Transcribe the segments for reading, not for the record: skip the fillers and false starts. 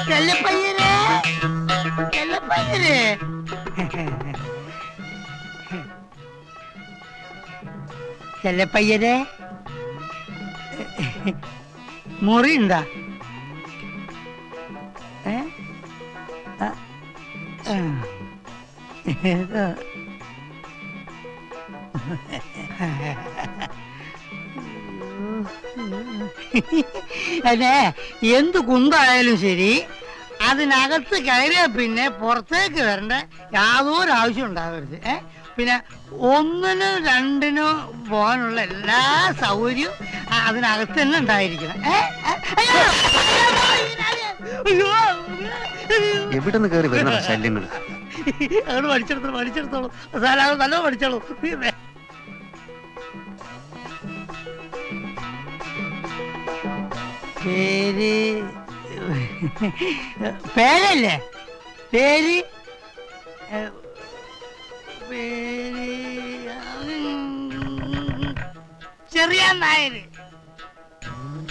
ചെല്ലപ്പയ്യരെ ചെല്ലപ്പയ്യരെ ചെല്ലപ്പയ്യരെ മുറി ഉണ്ടാ? അതെ, എന്ത് കുന്തായാലും ശരി അതിനകത്ത് കയറിയ പിന്നെ പുറത്തേക്ക് വരേണ്ട യാതൊരു ആവശ്യം ഉണ്ടാവരുത്. പിന്നെ ഒന്നിനും രണ്ടിനും പോകാനുള്ള എല്ലാ സൗകര്യവും അതിനകത്ത് തന്നെ ഉണ്ടായിരിക്കണം. എവിടുന്ന് കയറി വരുന്ന ശല്യങ്ങൾ? അവിടെ പഠിച്ചെടുത്തോളൂ നല്ല പഠിച്ചോളൂ. പേര് പേരല്ലേ? പേര് പേര് ചെറിയ നായർ.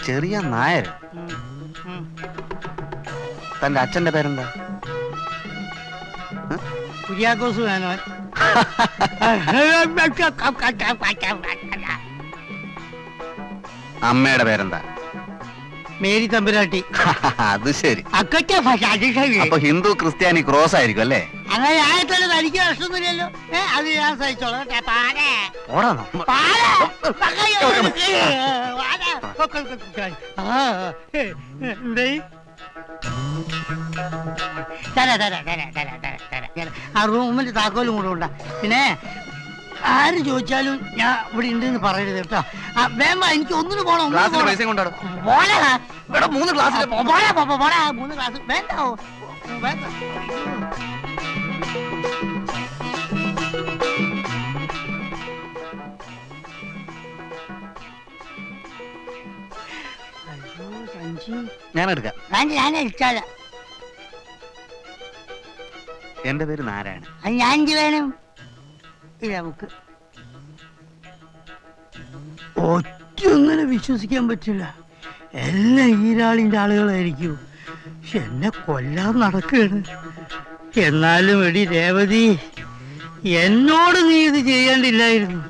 ചെറിയ നായർ? തന്റെ അച്ഛന്റെ പേരെന്താ? കുര്യാക്കോസ് വേണോ? അമ്മയുടെ പേരെന്താ? മേരി തമ്പുരാട്ടി. അത് ശരി. അപ്പൊ ഹിന്ദു ക്രിസ്ത്യാനി ക്രോസ് ആയിരിക്കും അല്ലേ? അങ്ങനെ ആയിട്ടല്ലേ തനിക്ക് പ്രശ്നമൊന്നുമില്ലല്ലോ. അത് ഞാൻ സഹിച്ചോളാം. ആ റൂമിന്റെ താക്കോലും കൂടെ ഉണ്ടാ. പിന്നെ ആര് ചോദിച്ചാലും ഞാൻ ഇവിടെ ഉണ്ടെന്ന് പറയരുത് കേട്ടോ. വേണ്ട, എനിക്ക് ഒന്നിന് പോണം. 3 ക്ലാസ് വേണ്ട. ഞാൻ എടുക്കാം. ഞാൻ അടിച്ചാല. എന്റെ പേര് നാരായണൻ. ഞാൻ വേണം. നമുക്ക് ഒറ്റൊന്നിനെ വിശ്വസിക്കാൻ പറ്റില്ല. എല്ലാം ഈരാളിന്റെ ആളുകളായിരിക്കും. പക്ഷെ എന്നെ കൊല്ലാൻ നടക്കുകയാണ്. എന്നാലും എടി രേവതി, എന്നോട് നീ ഇത് ചെയ്യേണ്ടില്ലായിരുന്നു.